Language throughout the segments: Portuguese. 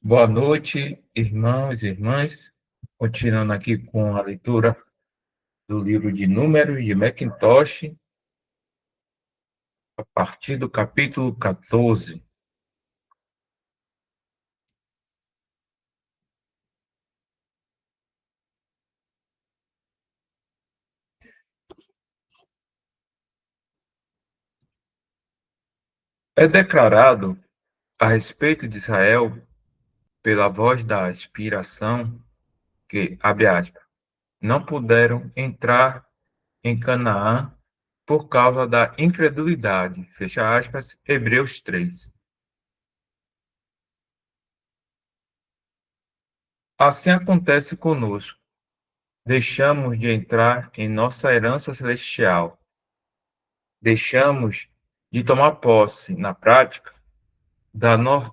Boa noite, irmãos e irmãs. Continuando aqui com a leitura do livro de Números de Mackintosh, a partir do capítulo 14. É declarado a respeito de Israel, pela voz da inspiração, que, abre aspas, não puderam entrar em Canaã por causa da incredulidade, fecha aspas, Hebreus 3. Assim acontece conosco. Deixamos de entrar em nossa herança celestial. Deixamos de tomar posse, na prática,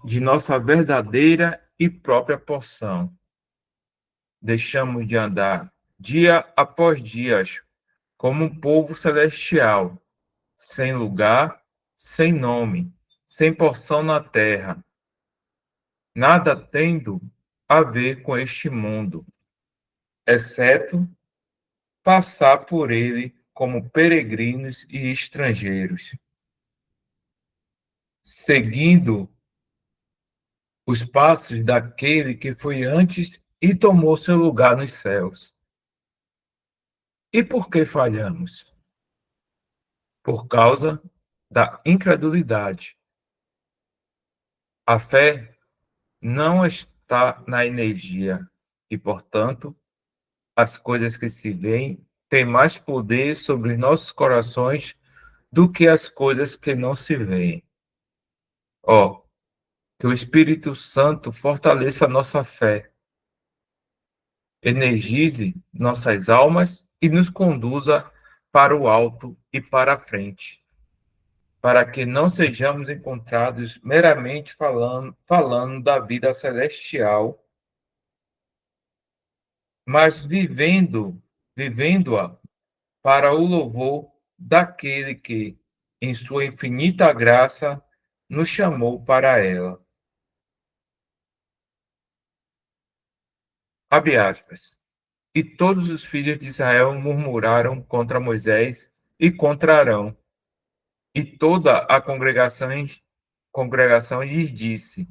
de nossa verdadeira e própria porção. Deixamos de andar dia após dia como um povo celestial, sem lugar, sem nome, sem porção na terra, nada tendo a ver com este mundo, exceto passar por ele como peregrinos e estrangeiros, seguindo os passos daquele que foi antes e tomou seu lugar nos céus. E por que falhamos? Por causa da incredulidade. A fé não está na energia e, portanto, as coisas que se veem têm mais poder sobre os nossos corações do que as coisas que não se veem. Ó, que o Espírito Santo fortaleça a nossa fé, energize nossas almas e nos conduza para o alto e para a frente, para que não sejamos encontrados meramente falando da vida celestial, mas vivendo-a para o louvor daquele que, em sua infinita graça, nos chamou para ela. Abre aspas. E todos os filhos de Israel murmuraram contra Moisés e contra Arão. E toda a congregação lhes disse: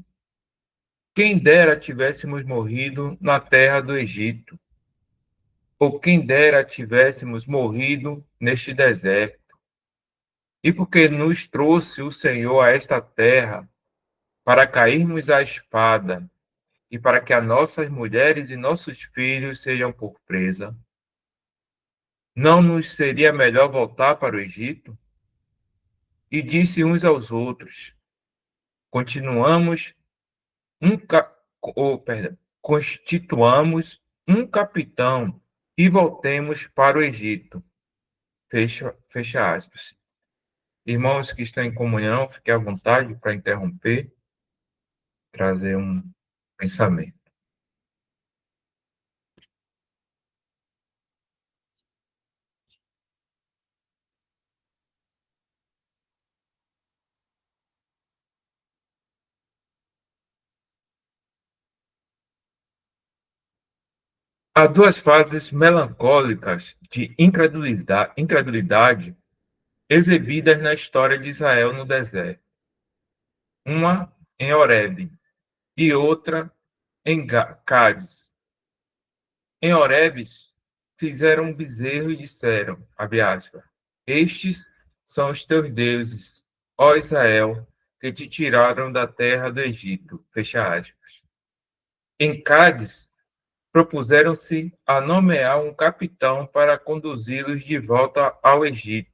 quem dera tivéssemos morrido na terra do Egito, ou quem dera tivéssemos morrido neste deserto. E porque nos trouxe o Senhor a esta terra para cairmos à espada e para que as nossas mulheres e nossos filhos sejam por presa, não nos seria melhor voltar para o Egito? E disse uns aos outros: continuamos um ca... perdão, constituamos um capitão e voltemos para o Egito. Fecha aspas. Irmãos que estão em comunhão, fiquem à vontade para interromper, trazer um pensamento. Há duas fases melancólicas de incredulidade exibidas na história de Israel no deserto. Uma em Horebe e outra em Cádiz. Em Horebe, fizeram um bezerro e disseram, abre aspas, estes são os teus deuses, ó Israel, que te tiraram da terra do Egito, fecha aspas. Em Cádiz, propuseram-se a nomear um capitão para conduzi-los de volta ao Egito.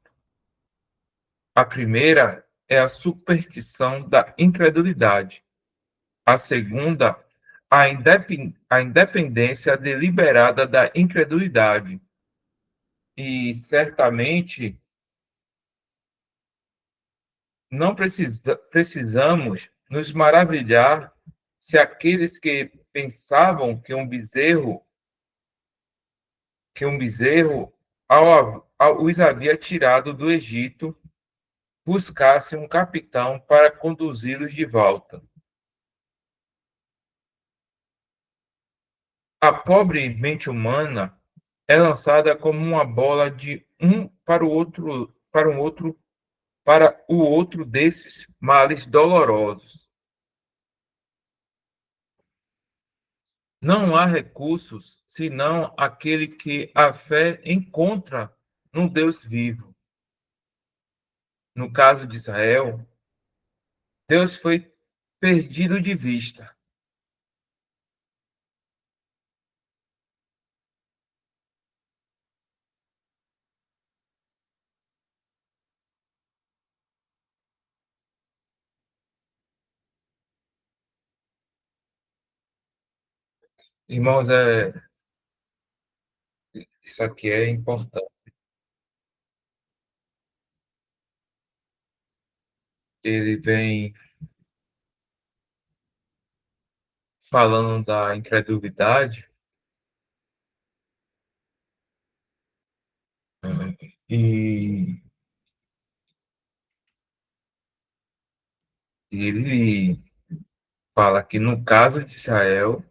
A primeira é a superstição da incredulidade. A segunda, a independência deliberada da incredulidade. E certamente não precisamos nos maravilhar se aqueles que pensavam que um bezerro os havia tirado do Egito, buscasse um capitão para conduzi-los de volta. A pobre mente humana é lançada como uma bola de um para o outro desses males dolorosos. Não há recursos senão aquele que a fé encontra no Deus vivo. No caso de Israel, Deus foi perdido de vista. Irmãos, isso aqui é importante. Ele vem falando da incredulidade, né? E ele fala que no caso de Israel,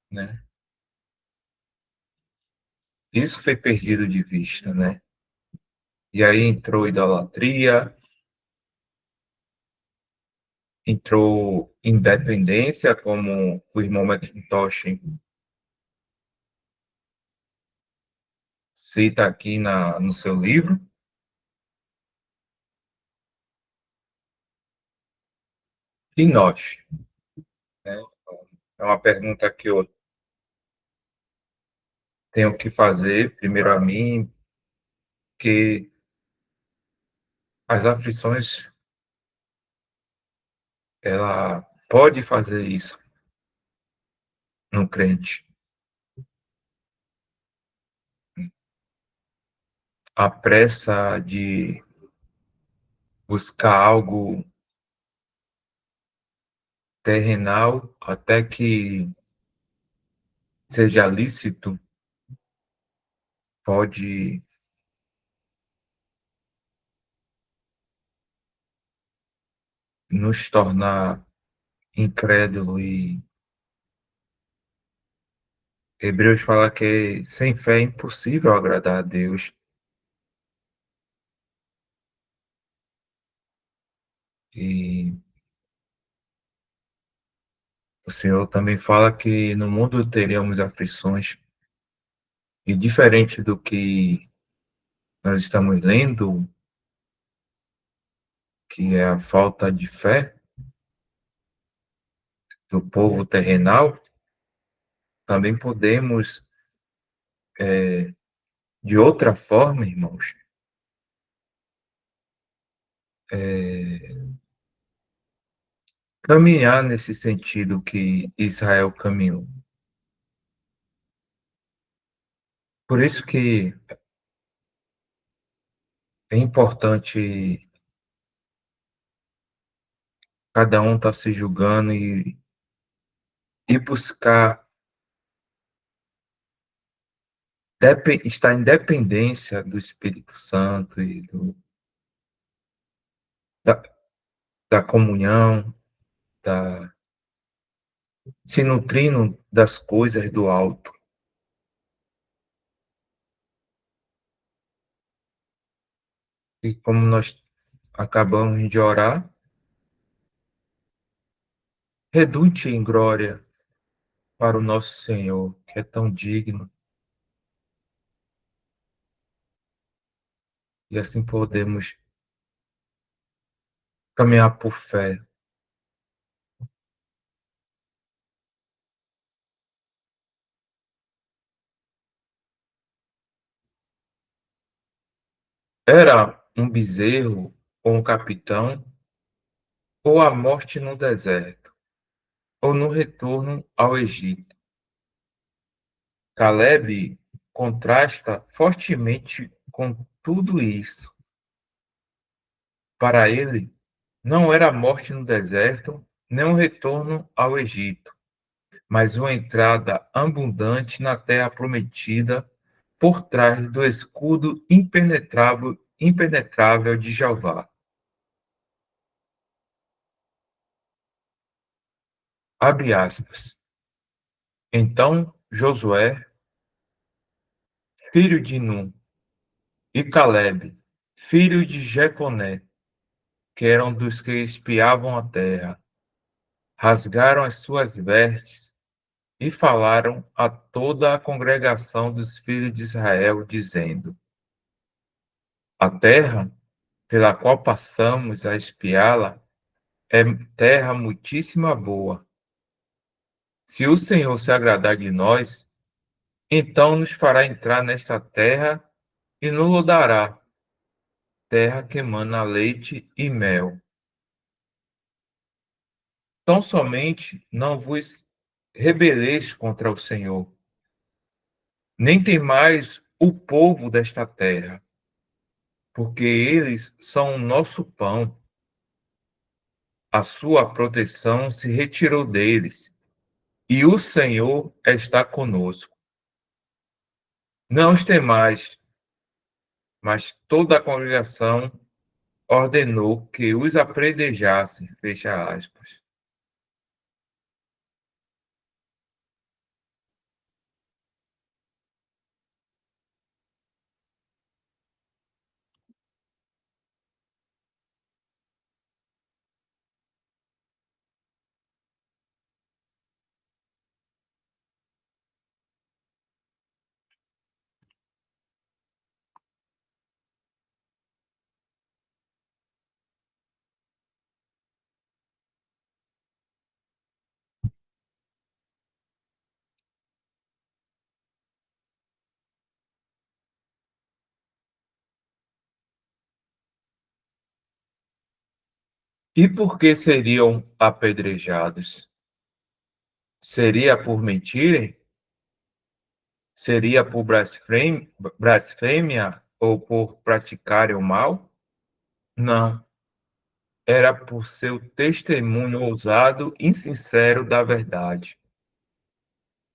né, isso foi perdido de vista, né? E aí entrou idolatria, entrou independência, como o irmão McIntosh cita aqui no seu livro, e nós, né? É uma pergunta que eu tenho que fazer, primeiro a mim, que as aflições, ela pode fazer isso no crente. A pressa de buscar algo terrenal até que seja lícito pode nos tornar incrédulo e Hebreus fala que sem fé é impossível agradar a Deus. E o Senhor também fala que no mundo teríamos aflições. E diferente do que nós estamos lendo, que é a falta de fé do povo terrenal, também podemos, de outra forma, irmãos, caminhar nesse sentido que Israel caminhou. Por isso que é importante cada um estar se julgando e buscar estar em dependência do Espírito Santo e da, da comunhão, se nutrindo das coisas do alto. E como nós acabamos de orar, redute em glória para o nosso Senhor, que é tão digno, e assim podemos caminhar por fé. Era um bezerro ou um capitão, ou a morte no deserto, ou no retorno ao Egito. Caleb contrasta fortemente com tudo isso. Para ele, não era a morte no deserto, nem um retorno ao Egito, mas uma entrada abundante na terra prometida por trás do escudo impenetrável de Jeová. Abre aspas. Então Josué, filho de Nun, e Calebe, filho de Jefoné, que eram dos que espiavam a terra, rasgaram as suas vestes e falaram a toda a congregação dos filhos de Israel, dizendo: A terra pela qual passamos a espiá-la é terra muitíssima boa. Se o Senhor se agradar de nós, então nos fará entrar nesta terra e nos dará terra que emana leite e mel. Tão somente não vos rebeleis contra o Senhor, nem temais o povo desta terra, porque eles são o nosso pão. A sua proteção se retirou deles, e o Senhor está conosco. Não os temais, mas toda a congregação ordenou que os apredejassem. Fecha aspas. E por que seriam apedrejados? Seria por mentirem? Seria por blasfêmia ou por praticarem o mal? Não. Era por seu testemunho ousado e sincero da verdade.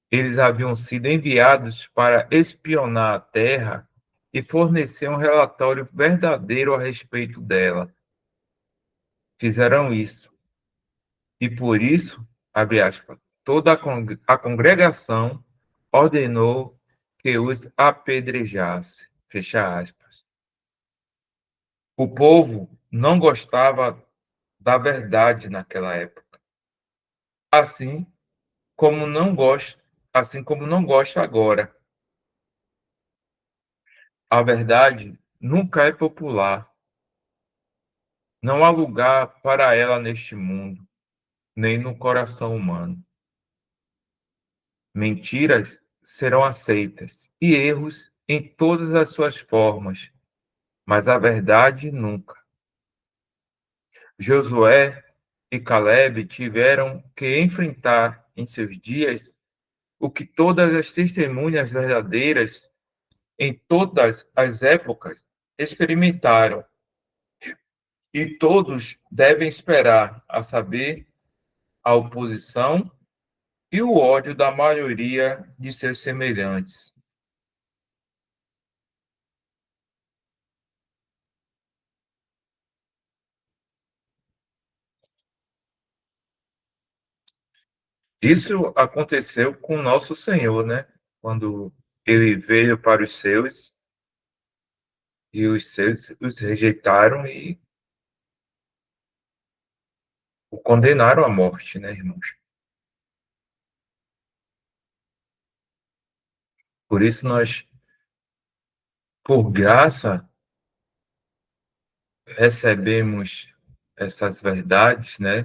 Eles haviam sido enviados para espionar a terra e fornecer um relatório verdadeiro a respeito dela. Fizeram isso. E por isso, abre aspas, toda a congregação ordenou que os apedrejasse. Fecha aspas. O povo não gostava da verdade naquela época. Assim como não gosta, assim como não gosta agora. A verdade nunca é popular. Não há lugar para ela neste mundo, nem no coração humano. Mentiras serão aceitas e erros em todas as suas formas, mas a verdade nunca. Josué e Caleb tiveram que enfrentar em seus dias o que todas as testemunhas verdadeiras em todas as épocas experimentaram, e todos devem esperar, a saber, a oposição e o ódio da maioria de seus semelhantes. Isso aconteceu com o nosso Senhor, né? Quando ele veio para os seus e os seus os rejeitaram e o condenaram à morte, né, irmãos? Por isso nós, por graça, recebemos essas verdades, né?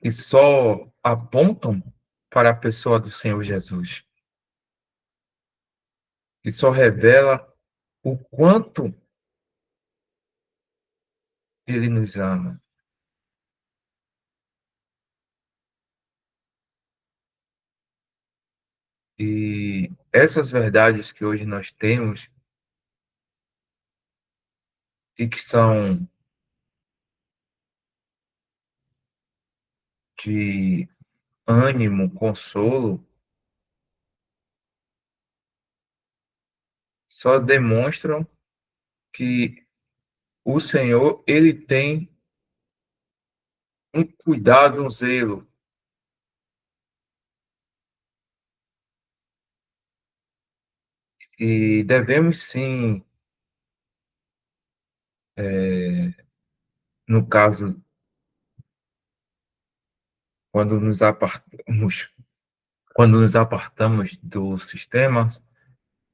Que só apontam para a pessoa do Senhor Jesus, que só revela o quanto ele nos ama. E essas verdades que hoje nós temos e que são de ânimo, consolo, só demonstram que o Senhor, ele tem um cuidado, um zelo E devemos sim, no caso, quando nos apartamos, quando nos apartamos do sistema,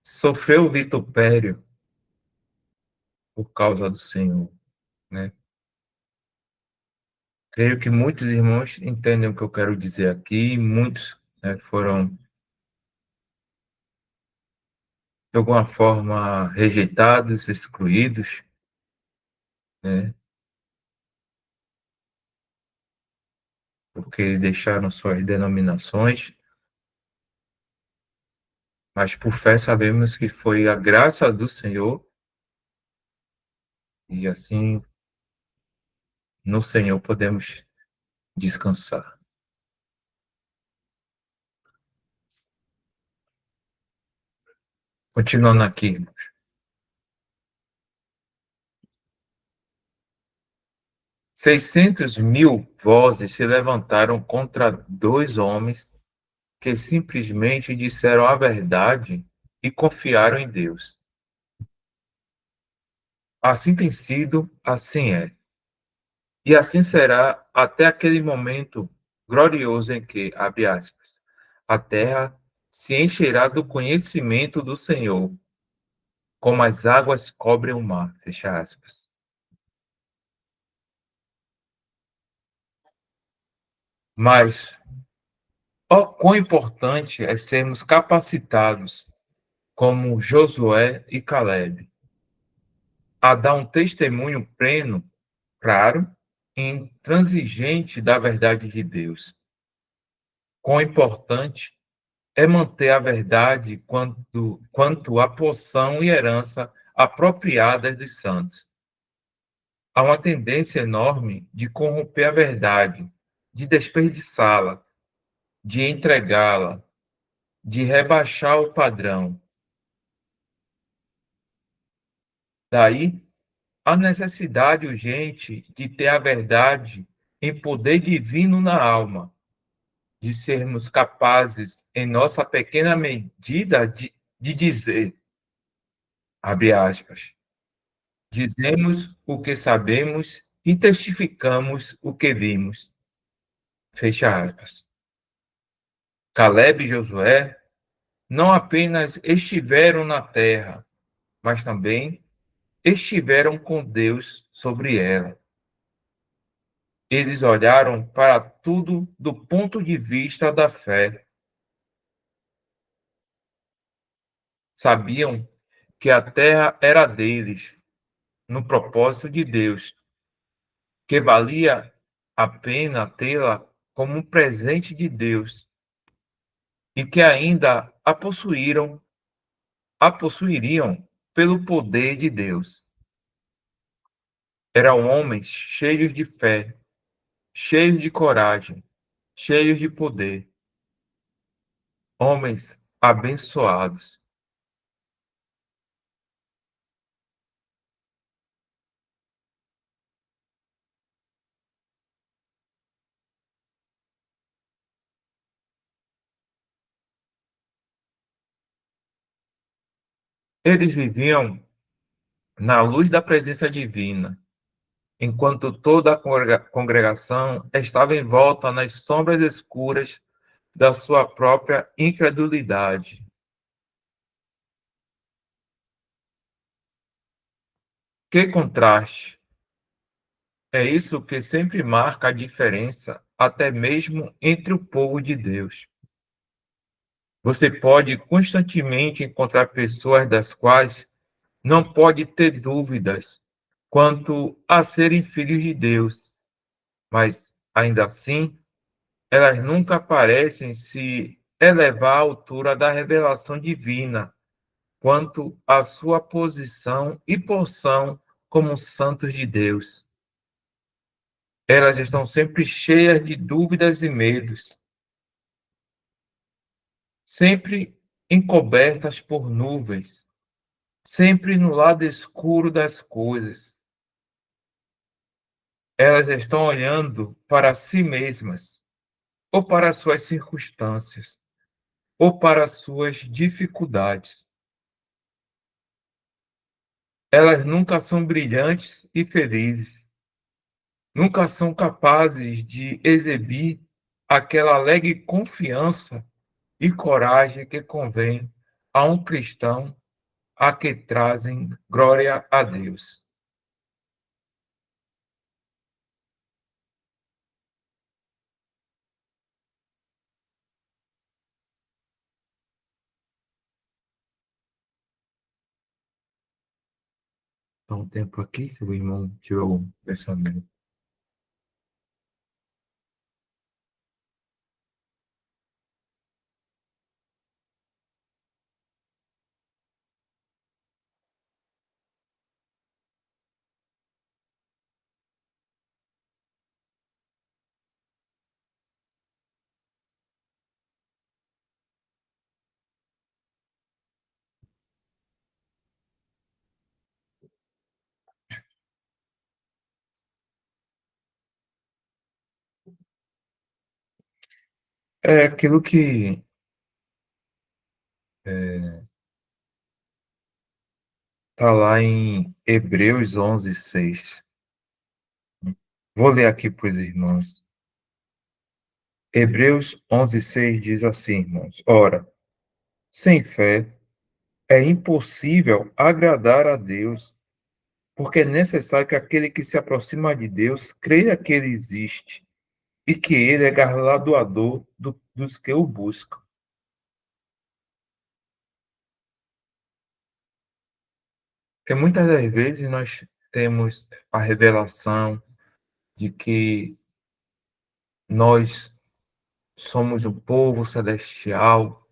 sofrer o vitupério por causa do Senhor, né? Creio que muitos irmãos entendem o que eu quero dizer aqui, muitos, né, foram, de alguma forma, rejeitados, excluídos, né, porque deixaram suas denominações, mas por fé sabemos que foi a graça do Senhor, e assim, no Senhor podemos descansar. Continuando aqui, 600.000 vozes se levantaram contra dois homens que simplesmente disseram a verdade e confiaram em Deus. Assim tem sido, assim é. E assim será até aquele momento glorioso em que, abre aspas, a terra se encherá do conhecimento do Senhor, como as águas cobrem o mar, fecha aspas. Mas, ó quão importante é sermos capacitados, como Josué e Caleb, a dar um testemunho pleno, claro e intransigente da verdade de Deus. Quão importante é manter a verdade quanto à porção e herança apropriadas dos santos. Há uma tendência enorme de corromper a verdade, de desperdiçá-la, de entregá-la, de rebaixar o padrão. Daí, a necessidade urgente de ter a verdade em poder divino na alma, de sermos capazes, em nossa pequena medida, de dizer, abre aspas, dizemos o que sabemos e testificamos o que vimos. Fecha aspas. Caleb e Josué não apenas estiveram na terra, mas também estiveram com Deus sobre ela. Eles olharam para tudo do ponto de vista da fé. Sabiam que a terra era deles, no propósito de Deus, que valia a pena tê-la como um presente de Deus e que ainda a possuiriam pelo poder de Deus. Eram homens cheios de fé, cheios de coragem, cheios de poder, homens abençoados. Eles viviam na luz da presença divina, enquanto toda a congregação estava envolta nas sombras escuras da sua própria incredulidade. Que contraste! É isso que sempre marca a diferença, até mesmo entre o povo de Deus. Você pode constantemente encontrar pessoas das quais não pode ter dúvidas quanto a serem filhos de Deus, mas ainda assim, elas nunca parecem se elevar à altura da revelação divina quanto à sua posição e porção como santos de Deus. Elas estão sempre cheias de dúvidas e medos, sempre encobertas por nuvens, sempre no lado escuro das coisas. Elas estão olhando para si mesmas, ou para suas circunstâncias, ou para suas dificuldades. Elas nunca são brilhantes e felizes, nunca são capazes de exibir aquela alegre confiança e coragem que convém a um cristão a que trazem glória a Deus. Há um tempo aqui, se o irmão tiver um pensamento. É aquilo que está lá em Hebreus 11:6. Vou ler aqui para os irmãos. Hebreus 11:6 diz assim, irmãos: Ora, sem fé é impossível agradar a Deus, porque é necessário que aquele que se aproxima de Deus creia que ele existe e que ele é galardoador dos que o buscam. Porque muitas das vezes nós temos a revelação de que nós somos o povo celestial,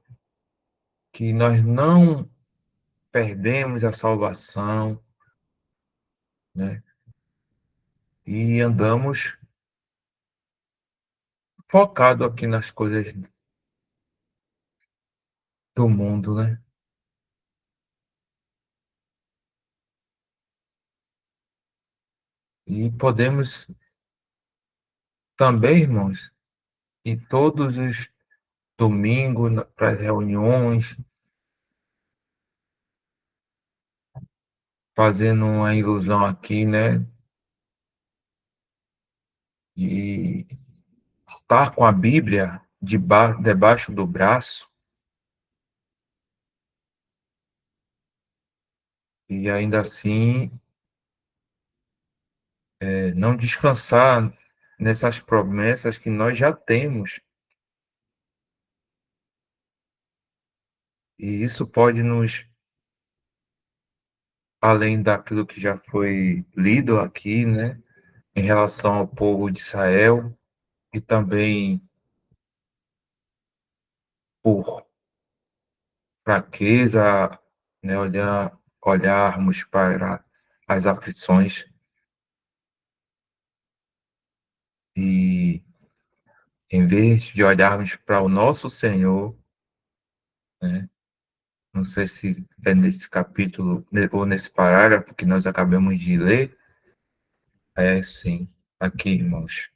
que nós não perdemos a salvação, né? E andamos focado aqui nas coisas do mundo, né? E podemos também, irmãos, ir todos os domingos para as reuniões, fazendo uma ilusão aqui, né? E estar com a Bíblia debaixo do braço e ainda assim não descansar nessas promessas que nós já temos. E isso pode nos, além daquilo que já foi lido aqui, né, em relação ao povo de Israel, e também por fraqueza, né, olharmos para as aflições e, em vez de olharmos para o nosso Senhor, né, não sei se é nesse capítulo ou nesse parágrafo que nós acabamos de ler, é sim, aqui, irmãos.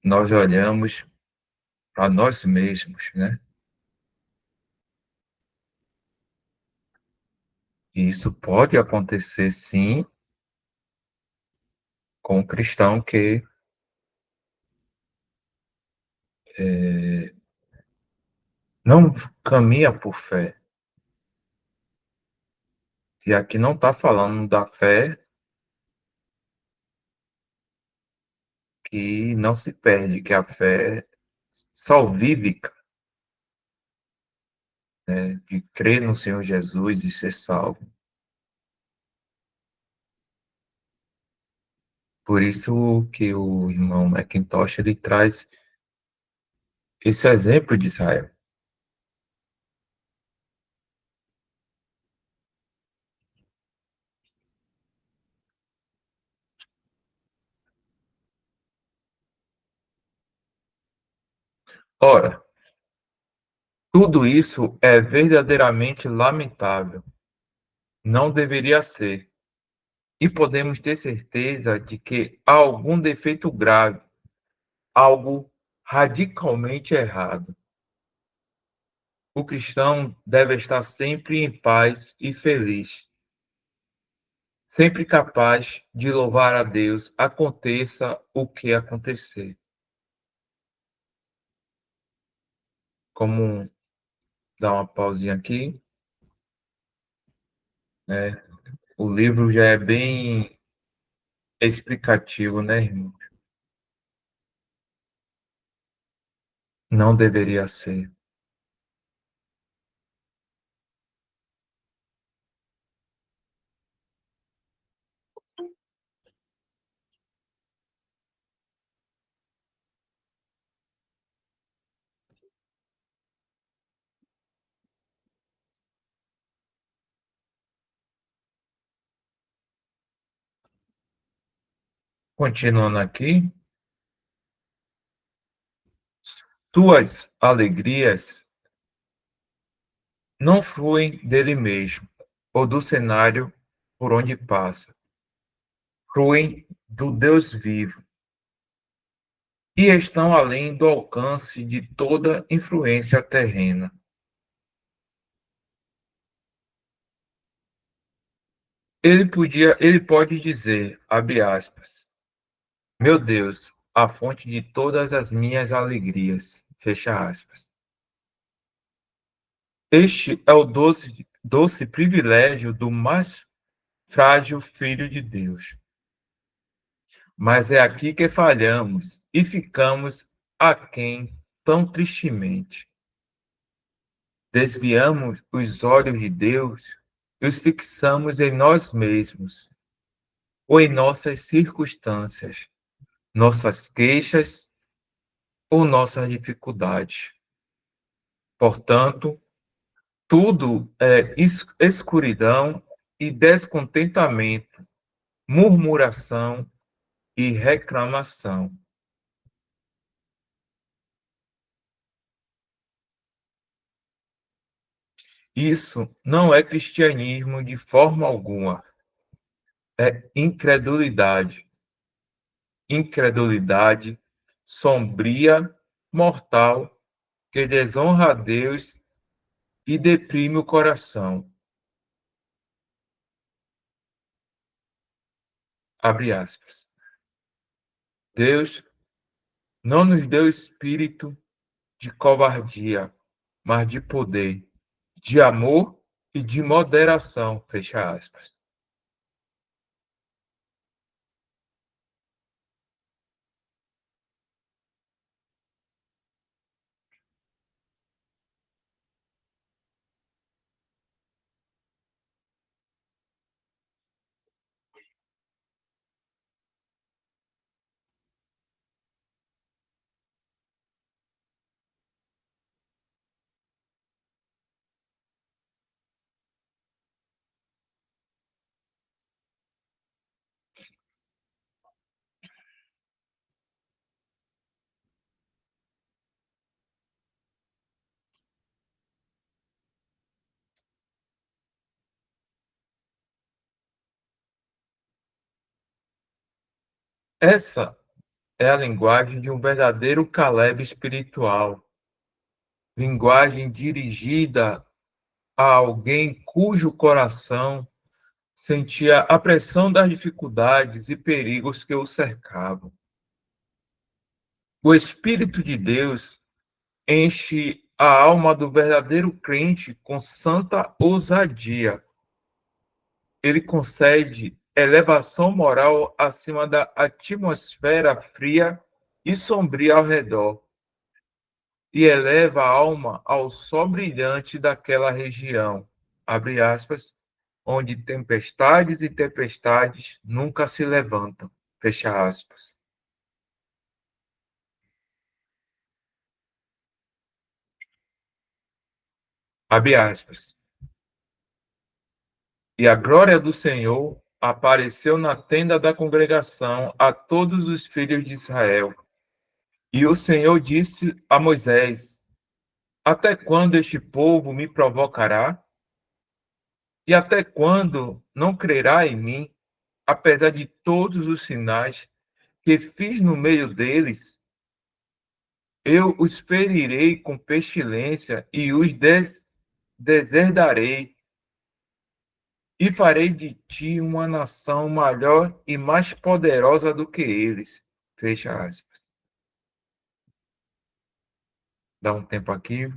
Nós olhamos para nós mesmos, né? E isso pode acontecer, sim, com o cristão que não caminha por fé. E aqui não está falando da fé que não se perde, que é a fé salvífica, né? De crer no Senhor Jesus e ser salvo. Por isso que o irmão McIntosh ele traz esse exemplo de Israel. Ora, tudo isso é verdadeiramente lamentável. Não deveria ser. E podemos ter certeza de que há algum defeito grave, algo radicalmente errado. O cristão deve estar sempre em paz e feliz, sempre capaz de louvar a Deus, aconteça o que acontecer. Como dar uma pausinha aqui, né? O livro já é bem explicativo, né, irmão? Não deveria ser. Continuando aqui, tuas alegrias não fluem dele mesmo, ou do cenário por onde passa, fluem do Deus vivo e estão além do alcance de toda influência terrena. Ele pode dizer, abre aspas, meu Deus, a fonte de todas as minhas alegrias, fecha aspas. Este é o doce privilégio do mais frágil filho de Deus. Mas é aqui que falhamos e ficamos aquém tão tristemente. Desviamos os olhos de Deus e os fixamos em nós mesmos ou em nossas circunstâncias, nossas queixas ou nossas dificuldades. Portanto, tudo é escuridão e descontentamento, murmuração e reclamação. Isso não é cristianismo de forma alguma, é incredulidade. Incredulidade sombria, mortal, que desonra a Deus e deprime o coração. Abre aspas. Deus não nos deu espírito de covardia, mas de poder, de amor e de moderação. Fecha aspas. Essa é a linguagem de um verdadeiro Caleb espiritual, linguagem dirigida a alguém cujo coração sentia a pressão das dificuldades e perigos que o cercavam. O Espírito de Deus enche a alma do verdadeiro crente com santa ousadia. Ele concede elevação moral acima da atmosfera fria e sombria ao redor e eleva a alma ao sol brilhante daquela região, abre aspas, onde tempestades e tempestades nunca se levantam, fecha aspas. Abre aspas. E a glória do Senhor apareceu na tenda da congregação a todos os filhos de Israel. E o Senhor disse a Moisés: até quando este povo me provocará? E até quando não crerá em mim, apesar de todos os sinais que fiz no meio deles? Eu os ferirei com pestilência e os deserdarei, e farei de ti uma nação maior e mais poderosa do que eles. Fecha aspas. Dá um tempo aqui.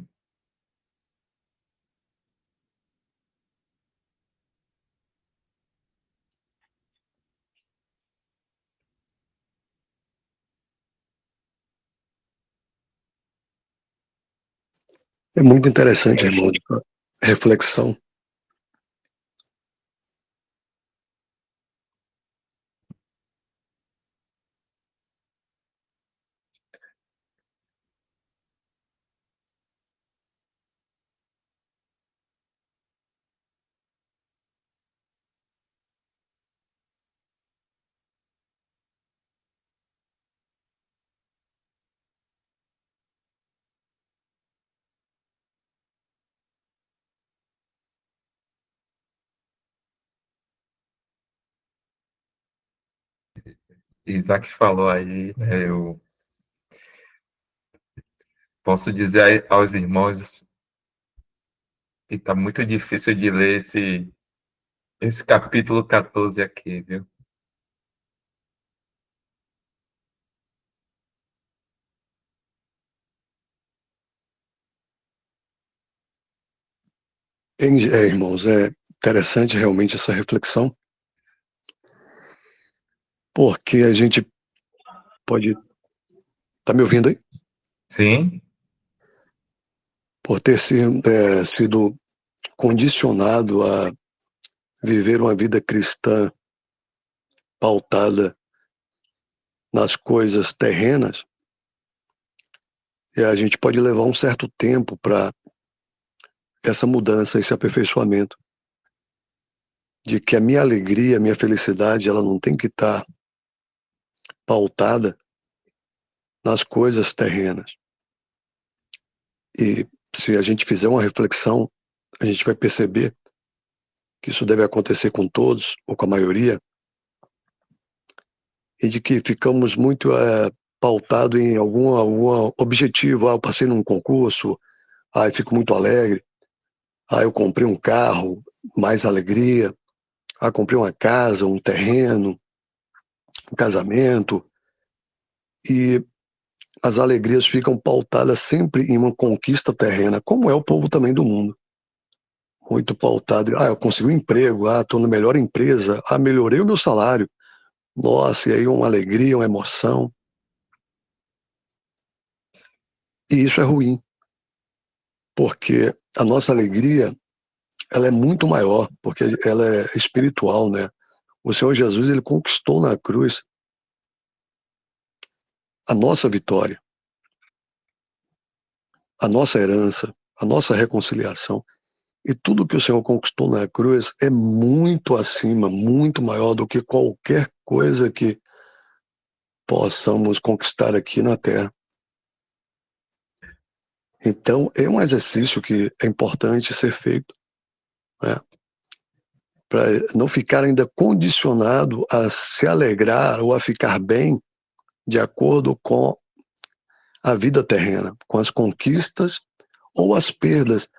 É muito interessante, irmão, reflexão. Isaac falou aí, né, eu posso dizer aos irmãos que está muito difícil de ler esse capítulo 14 aqui, viu? Irmãos, é interessante realmente essa reflexão, porque a gente pode... Tá me ouvindo aí? Sim. Por ter sido condicionado a viver uma vida cristã pautada nas coisas terrenas, e a gente pode levar um certo tempo para essa mudança, esse aperfeiçoamento, de que a minha alegria, a minha felicidade, ela não tem que estar pautada nas coisas terrenas. E se a gente fizer uma reflexão, a gente vai perceber que isso deve acontecer com todos, ou com a maioria, e de que ficamos muito pautados em algum objetivo. Eu passei num concurso, eu fico muito alegre. Eu comprei um carro, mais alegria. Comprei uma casa, um terreno, um casamento. E as alegrias ficam pautadas sempre em uma conquista terrena, como é o povo também do mundo. Muito pautado. Eu consegui um emprego, estou na melhor empresa, melhorei o meu salário. Nossa, e aí uma alegria, uma emoção. E isso é ruim, porque a nossa alegria, ela é muito maior, porque ela é espiritual, né? O Senhor Jesus, ele conquistou na cruz a nossa vitória, a nossa herança, a nossa reconciliação. E tudo que o Senhor conquistou na cruz é muito acima, muito maior do que qualquer coisa que possamos conquistar aqui na Terra. Então, é um exercício que é importante ser feito, né? Para não ficar ainda condicionado a se alegrar ou a ficar bem de acordo com a vida terrena, com as conquistas ou as perdas.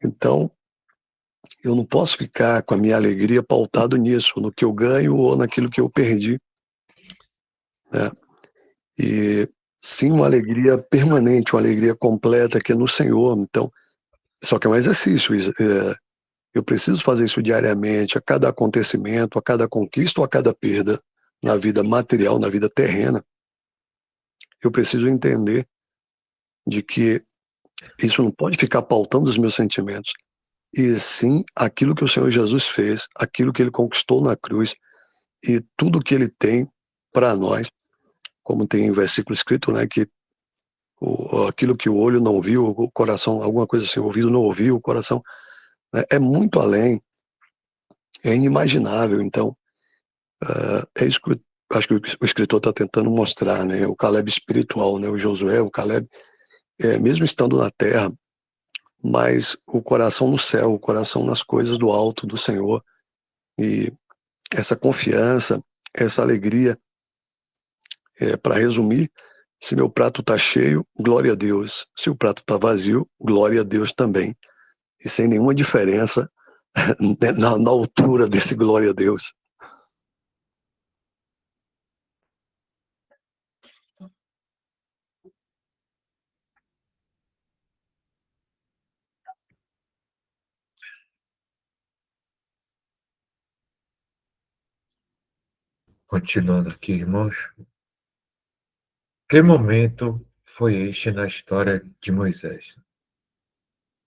Então, eu não posso ficar com a minha alegria pautado nisso, no que eu ganho ou naquilo que eu perdi, né? E sim, uma alegria permanente, uma alegria completa que é no Senhor. Então, só que é um exercício. Eu preciso fazer isso diariamente, a cada acontecimento, a cada conquista ou a cada perda na vida material, na vida terrena. Eu preciso entender de que isso não pode ficar pautando os meus sentimentos, e sim aquilo que o Senhor Jesus fez, aquilo que ele conquistou na cruz e tudo que ele tem para nós, como tem em versículo escrito, né, que aquilo que o olho não viu, o coração, alguma coisa assim, o ouvido não ouviu, o coração, né, é muito além, é inimaginável. Então, é isso que acho que o escritor está tentando mostrar, né, o Caleb espiritual, né, o Josué, o Caleb, mesmo estando na terra, mas o coração no céu, o coração nas coisas do alto do Senhor, e essa confiança, essa alegria, para resumir, Se meu prato está cheio, glória a Deus. Se o prato está vazio, glória a Deus também. E sem nenhuma diferença na altura desse glória a Deus. Continuando aqui, irmãos. Que momento foi este na história de Moisés?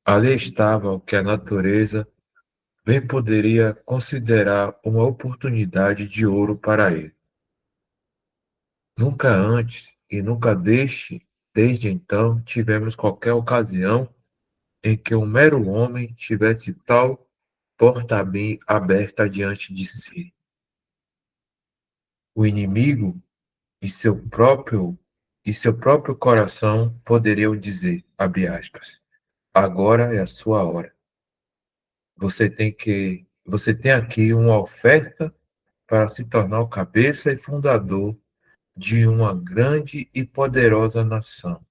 Ali estava o que a natureza bem poderia considerar uma oportunidade de ouro para ele. Nunca antes e nunca desde então, tivemos qualquer ocasião em que um mero homem tivesse tal porta bem aberta diante de si. O inimigo e seu próprio coração poderiam dizer, abre aspas, agora é a sua hora. Você tem aqui uma oferta para se tornar o cabeça e fundador de uma grande e poderosa nação.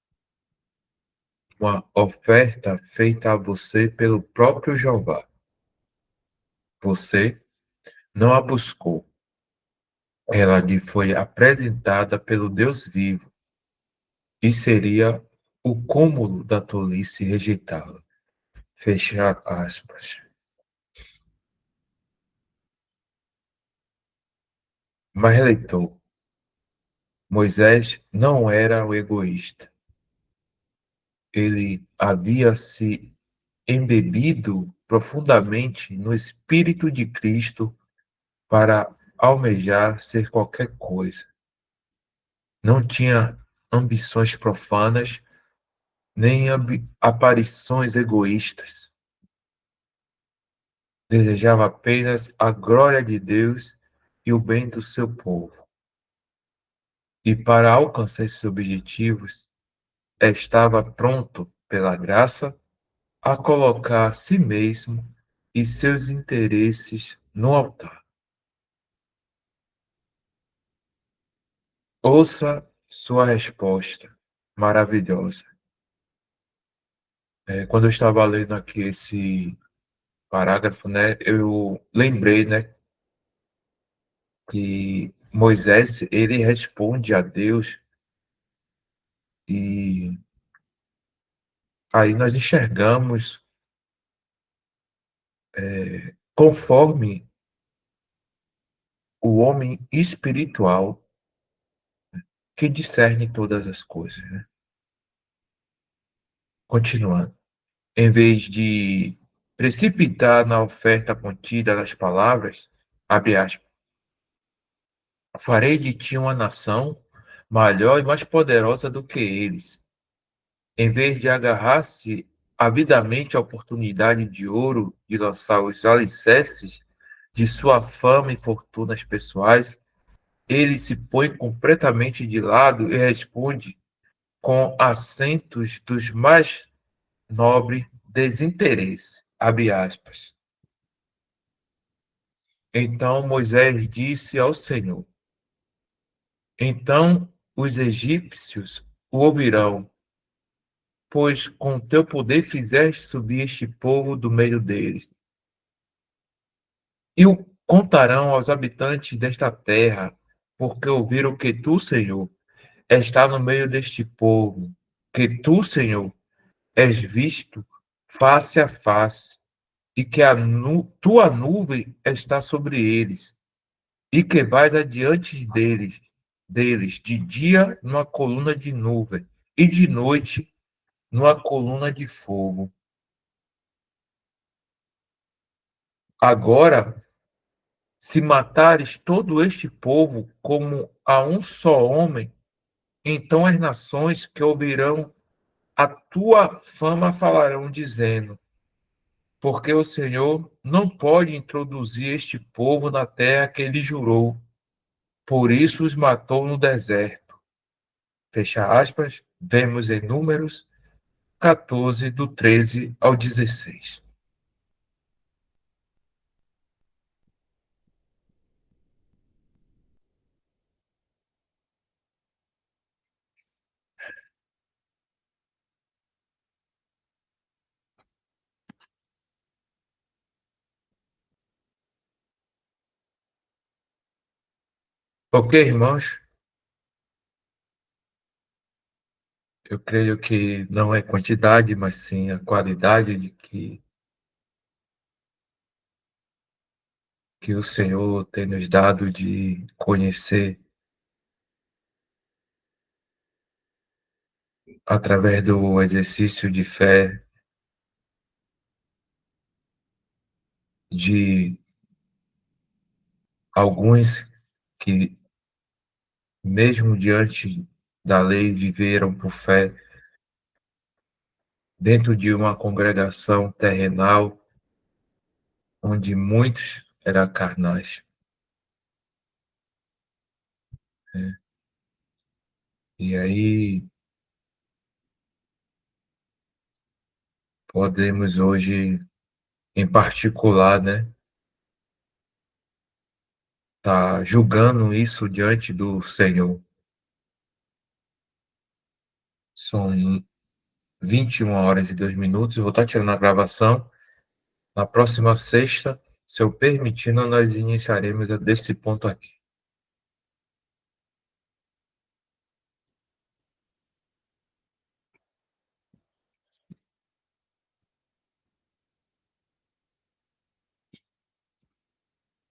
Uma oferta feita a você pelo próprio Jeová. Você não a buscou. Ela lhe foi apresentada pelo Deus vivo e seria o cúmulo da tolice rejeitá-la. Fecha aspas. Mas, leitor, Moisés não era o egoísta. Ele havia se embebido profundamente no Espírito de Cristo para almejar ser qualquer coisa. Não tinha ambições profanas, nem aparições egoístas. Desejava apenas a glória de Deus e o bem do seu povo. E para alcançar esses objetivos, estava pronto, pela graça, a colocar a si mesmo e seus interesses no altar. Ouça sua resposta maravilhosa. Quando eu estava lendo aqui esse parágrafo, né, eu lembrei, né, que Moisés, ele responde a Deus e aí nós enxergamos conforme o homem espiritual que discerne todas as coisas, né? Continuando. Em vez de precipitar na oferta contida nas palavras, abre aspas, farei de ti uma nação maior e mais poderosa do que eles. Em vez de agarrar-se avidamente à oportunidade de ouro de lançar os alicerces de sua fama e fortunas pessoais, ele se põe completamente de lado e responde com acentos dos mais nobre desinteresse. Abre aspas. Então Moisés disse ao Senhor: então os egípcios o ouvirão, pois com teu poder fizeste subir este povo do meio deles. E o contarão aos habitantes desta terra, porque ouviram que tu, Senhor, está no meio deste povo, que tu, Senhor, és visto face a face, e que tua nuvem está sobre eles, e que vais adiante deles de dia numa coluna de nuvem, e de noite numa coluna de fogo. Agora, se matares todo este povo como a um só homem, então as nações que ouvirão a tua fama falarão, dizendo: porque o Senhor não pode introduzir este povo na terra que ele jurou, por isso os matou no deserto. Fecha aspas, vemos em Números 14, do 13 ao 16. Ok, irmãos, eu creio que não é quantidade, mas sim a qualidade de que o Senhor tem nos dado de conhecer através do exercício de fé, de alguns que, mesmo diante da lei, viveram por fé dentro de uma congregação terrenal onde muitos eram carnais, né? E aí podemos hoje, em particular, né, tá julgando isso diante do Senhor. São 21h02. Vou estar tirando a gravação. Na próxima sexta, se eu permitindo, nós iniciaremos desse ponto aqui.